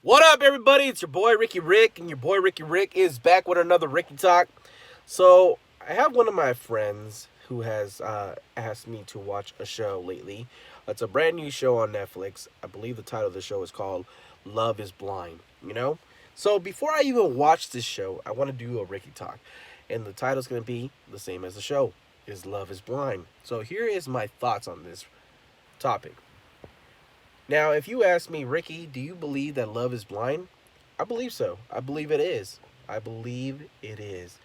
What up, everybody? It's your boy Ricky Rick, and your boy Ricky Rick is back with another Ricky Talk. So, I have one of my friends who has asked me to watch a show lately. It's a brand new show on Netflix. I believe the title of the show is called Love is Blind, you know? So, before I even watch this show, I want to do a Ricky Talk. And the title's going to be the same as the show, is Love is Blind. So, here is my thoughts on this topic. Now, if you ask me, Ricky, do you believe that love is blind? I believe so. I believe it is. I believe it is.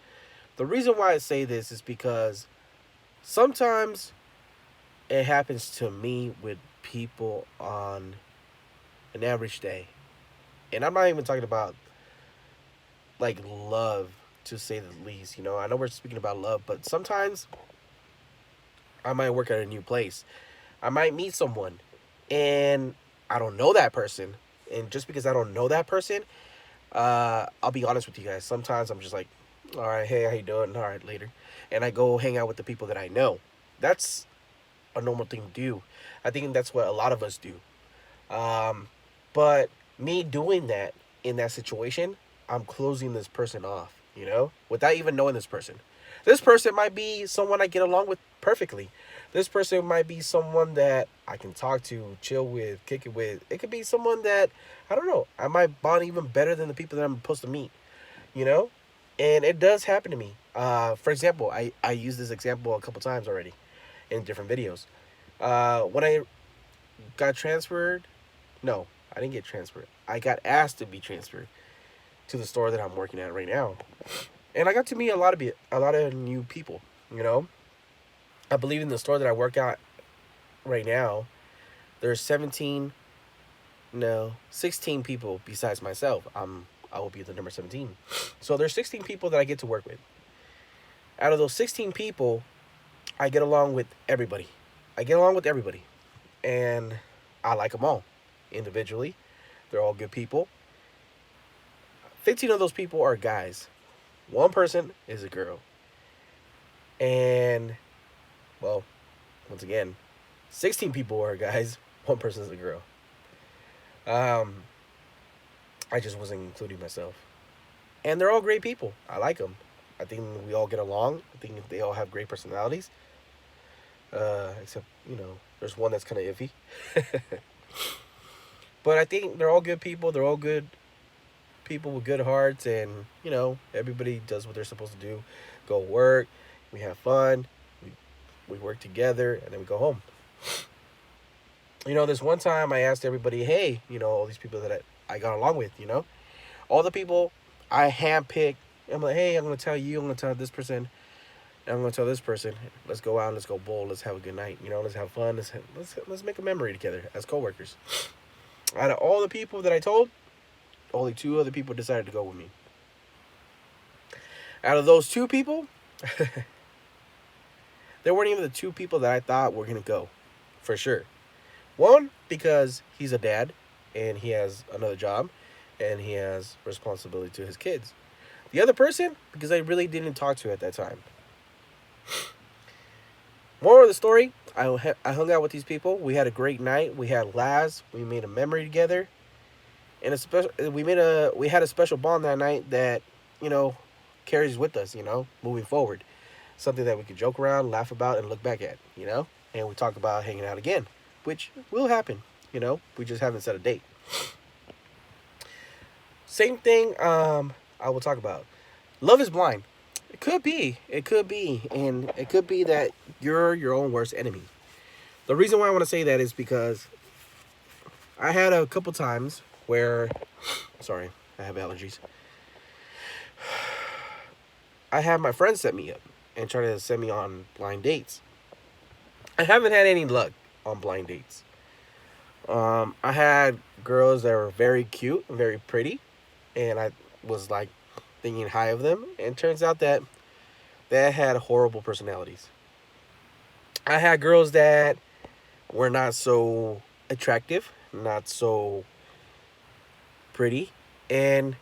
The reason why I say this is because sometimes it happens to me with people on an average day. And I'm not even talking about like love to say the least. I know we're speaking about love, but sometimes I might work at a new place. I might meet someone and I don't know that person. And just because I don't know that person, I'll be honest with you guys. Sometimes I'm just like, all right, hey, how you doing? All right, later. And I go hang out with the people that I know. That's a normal thing to do. I think that's what a lot of us do. Um, but me doing that in that situation, I'm closing this person off, without even knowing this person. This person might be someone I get along with perfectly. This person might be someone that I can talk to, chill with, kick it with. It could be someone that, I don't know, I might bond even better than the people that I'm supposed to meet, you know? And it does happen to me. For example, I used this example a couple times already in different videos. When I got transferred, no, I didn't get transferred. I got asked to be transferred to the store that I'm working at right now, and I got to meet a lot of new people. You know, I believe in the store that I work at right now. There's 17, no, 16 people besides myself. I will be the number 17. So there's 16 people that I get to work with. Out of those 16 people, I get along with everybody. I get along with everybody, and I like them all individually. They're all good people. 15 of those people are guys. One person is a girl. And, well, once again, 16 people are guys. One person is a girl. Um, I just wasn't including myself. And they're all great people. I like them. I think we all get along. I think they all have great personalities. Except, there's one that's kind of iffy. But I think they're all good people. They're all good people with good hearts. And, everybody does what they're supposed to do. Go work. We have fun. We work together. And then we go home. This one time I asked everybody, hey, all these people that I got along with, all the people I handpicked. I'm like, hey, I'm going to tell you. I'm going to tell this person. And I'm going to tell this person, let's go out, let's go bowl, let's have a good night. Let's have fun. Let's make a memory together as coworkers. Out of all the people that I told, only two other people decided to go with me. Out of those two people, there weren't even the two people that I thought were going to go, for sure. One, because he's a dad and he has another job and he has responsibility to his kids. The other person, because I really didn't talk to at that time. More of the story, I hung out with these people. We had a great night. We had laughs. We made a memory together. And we had a special bond that night that, you know, carries with us, moving forward. Something that we could joke around, laugh about, and look back at. And we talk about hanging out again, which will happen. We just haven't set a date. Same thing. I will talk about. Love is blind. It could be. It could be, and it could be that you're your own worst enemy. The reason why I want to say that is because I had a couple times where, sorry, I have allergies. I had my friends set me up and try to send me on blind dates. I haven't had any luck on blind dates. I had girls that were very cute, very pretty, and I was like thinking high of them. And it turns out that they had horrible personalities. I had girls that were not so attractive, not so pretty, and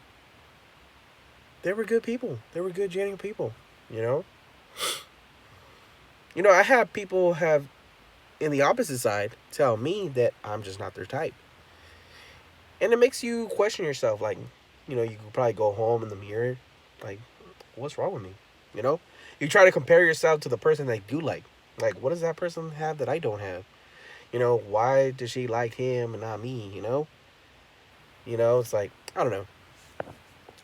they were good people. They were good, genuine people. You know. I had people have in the opposite side tell me that I'm just not their type. And it makes you question yourself. Like, you could probably go home in the mirror, like, what's wrong with me? You know, you try to compare yourself to the person that you like. Like, what does that person have that I don't have? Why does she like him and not me? It's like, I don't know.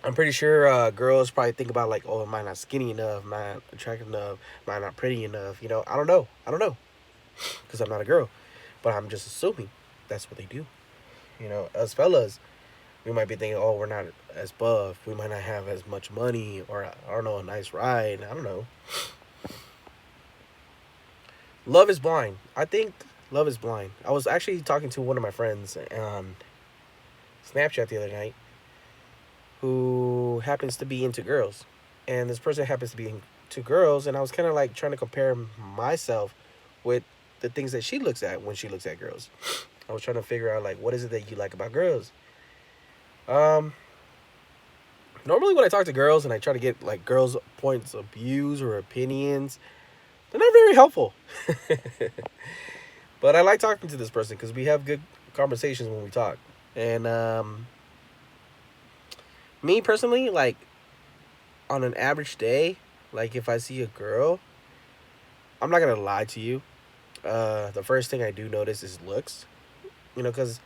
I'm pretty sure girls probably think about like, oh, am I not skinny enough? Am I not attractive enough? Am I not pretty enough? I don't know. I don't know because I'm not a girl, but I'm just assuming that's what they do. As fellas, we might be thinking, oh, we're not as buff. We might not have as much money, or I don't know, a nice ride. I don't know. Love is blind. I think love is blind. I was actually talking to one of my friends on Snapchat the other night, who happens to be into girls. And this person happens to be into girls, and I was kind of like trying to compare myself with the things that she looks at when she looks at girls. I was trying to figure out like, what is it that you like about girls? Um Normally when I talk to girls and I try to get like girls' points of views or opinions, they're not very helpful. But I like talking to this person because we have good conversations when we talk. And me personally, like on an average day, like if I see a girl, I'm not gonna lie to you. The first thing I do notice is looks. Because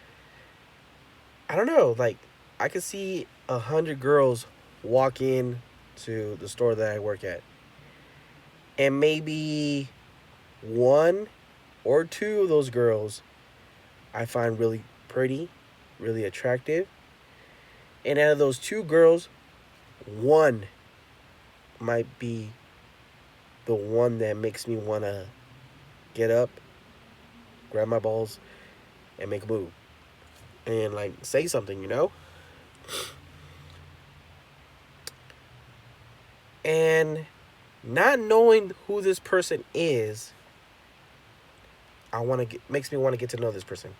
I don't know, like I could see 100 girls walk in to the store that I work at, and maybe one or two of those girls I find really pretty, really attractive, and out of those two girls, one might be the one that makes me wanna get up, grab my balls, and make a move and like say something. And not knowing who this person is, I want to get makes me want to get to know this person.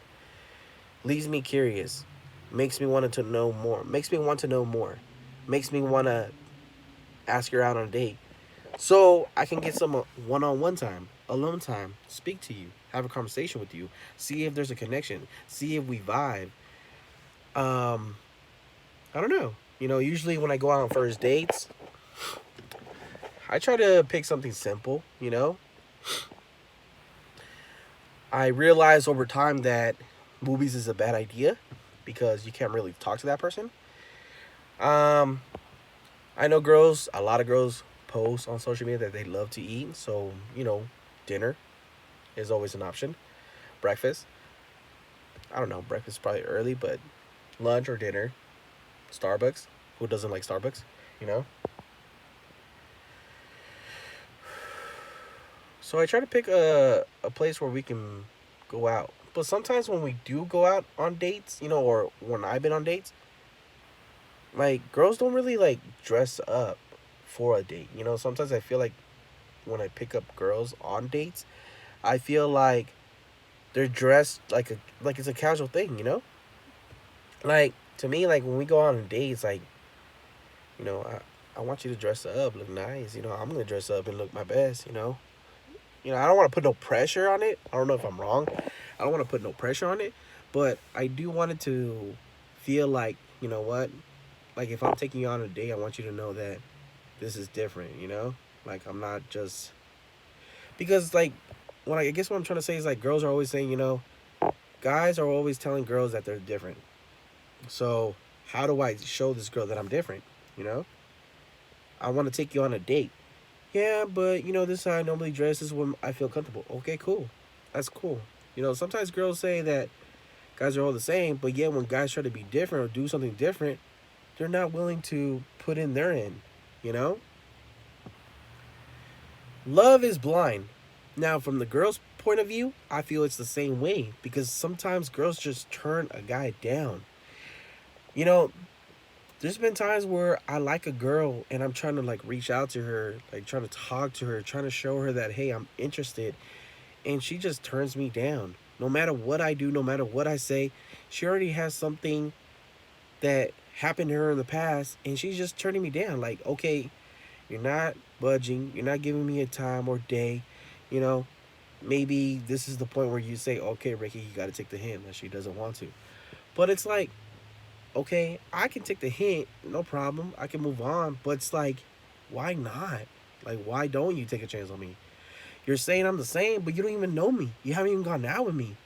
Leaves me curious. Makes me want to know more. Makes me want to know more. Makes me want to ask her out on a date. So I can get some one-on-one time, alone time, speak to you, have a conversation with you, see if there's a connection, see if we vibe. Um, I don't know. Usually when I go out on first dates, I try to pick something simple. I realized over time that movies is a bad idea because you can't really talk to that person. Um, I know a lot of girls post on social media that they love to eat, so dinner is always an option. Breakfast, I don't know, breakfast is probably early, but lunch or dinner, Starbucks. Who doesn't like Starbucks? You know. So I try to pick a place where we can go out. But sometimes when we do go out on dates, or when I've been on dates, like girls don't really like dress up for a date. Sometimes I feel like when I pick up girls on dates, I feel like they're dressed like it's a casual thing. Like to me, like when we go on dates, like I want you to dress up, look nice. I'm gonna dress up and look my best. I don't want to put no pressure on it. I don't know if I'm wrong. I don't want to put no pressure on it, but I do want it to feel like, what? Like if I'm taking you on a date, I want you to know that this is different. Like I'm not just because like I guess what I'm trying to say is like girls are always saying, guys are always telling girls that they're different. So how do I show this girl that I'm different? You know, I want to take you on a date. Yeah, but this is how I normally dress. This is when I feel comfortable. Okay, cool. That's cool. Sometimes girls say that guys are all the same, but yet when guys try to be different or do something different, they're not willing to put in their end. You know? Love is blind. Now, from the girl's point of view, I feel it's the same way because sometimes girls just turn a guy down. You know, there's been times where I like a girl and I'm trying to like reach out to her, like trying to talk to her, trying to show her that hey, I'm interested, and she just turns me down. No matter what I do, no matter what I say, she already has something that happened to her in the past and she's just turning me down. Like, okay, you're not budging, you're not giving me a time or day, you know. Maybe this is the point where you say, okay, Ricky, you got to take the hint that she doesn't want to. But it's like okay, I can take the hint, no problem. I can move on. But it's like, why not? Like, why don't you take a chance on me? You're saying I'm the same, but you don't even know me. You haven't even gone out with me.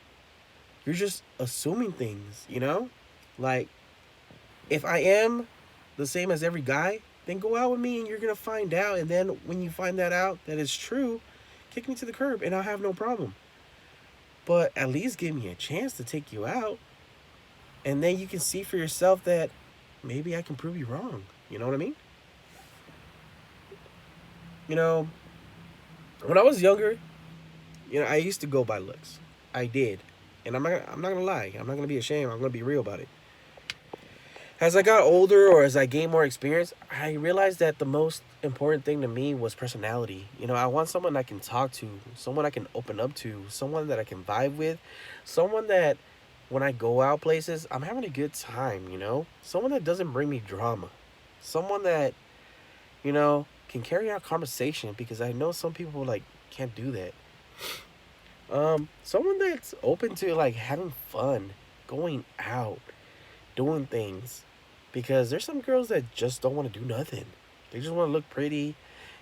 You're just assuming things, you know? Like, if I am the same as every guy, then go out with me and you're gonna find out. And then when you find that out that it's true, kick me to the curb and I'll have no problem. But at least give me a chance to take you out. And then you can see for yourself that maybe I can prove you wrong. You know what I mean? You know, when I was younger, I used to go by looks. I did. And I'm not gonna lie. I'm not gonna be ashamed. I'm gonna be real about it. As I got older or as I gained more experience, I realized that the most important thing to me was personality. I want someone I can talk to, someone I can open up to, someone that I can vibe with, someone that when I go out places, I'm having a good time. Someone that doesn't bring me drama. Someone that, can carry out conversation because I know some people like can't do that. Someone that's open to like having fun, going out, doing things. Because there's some girls that just don't want to do nothing. They just want to look pretty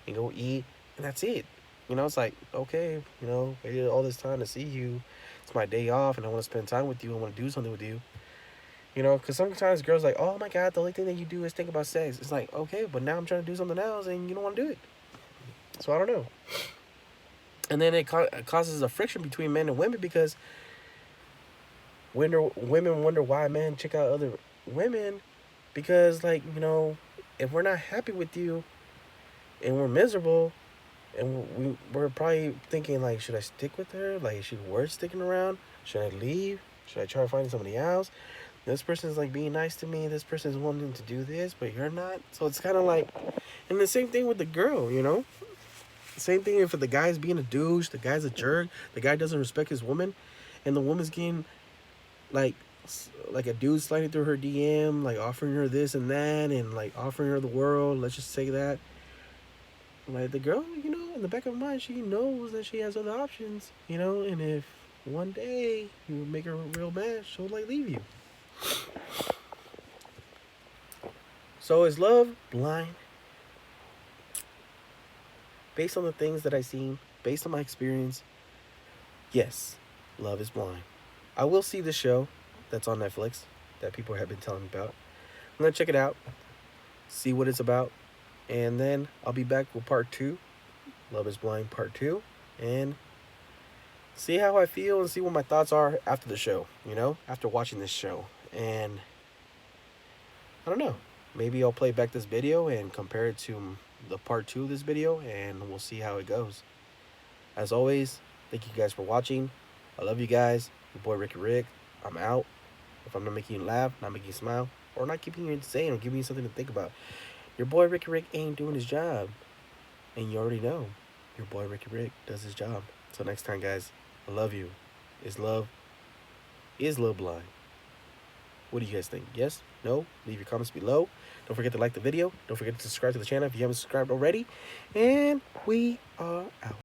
and go eat, and that's it. It's like, okay, waited all this time to see you. It's my day off, and I want to spend time with you. I want to do something with you. Because sometimes girls like, oh my God, the only thing that you do is think about sex. It's like, okay, but now I'm trying to do something else, and you don't want to do it. So I don't know. And then it causes a friction between men and women because women wonder why men check out other women. Because, like, if we're not happy with you and we're miserable and we're probably thinking, like, should I stick with her? Like, is she worth sticking around? Should I leave? Should I try to find somebody else? This person's, like, being nice to me. This person's wanting to do this, but you're not. So it's kind of like, and the same thing with the girl, Same thing if the guy's being a douche, the guy's a jerk, the guy doesn't respect his woman, and the woman's getting, like a dude sliding through her DM, like offering her this and that, and like offering her the world. Let's just say that. Like the girl, in the back of her mind, she knows that she has other options, and if one day you make her real mad, she'll like leave you. So is love blind? Based on the things that I've seen, based on my experience, yes, love is blind. I will see the show that's on Netflix that people have been telling me about. I'm going to check it out, see what it's about, and then I'll be back with part 2, Love is Blind part 2, and see how I feel and see what my thoughts are after the show, after watching this show. And I don't know, maybe I'll play back this video and compare it to the part 2 of this video, and we'll see how it goes. As always, thank you guys for watching. I love you guys. Your boy Ricky Rick. I'm out. If I'm not making you laugh, not making you smile, or not keeping you insane, or giving you something to think about, your boy Ricky Rick ain't doing his job. And you already know, your boy Ricky Rick does his job. So next time, guys, I love you. Is love blind? What do you guys think? Yes? No? Leave your comments below. Don't forget to like the video. Don't forget to subscribe to the channel if you haven't subscribed already. And we are out.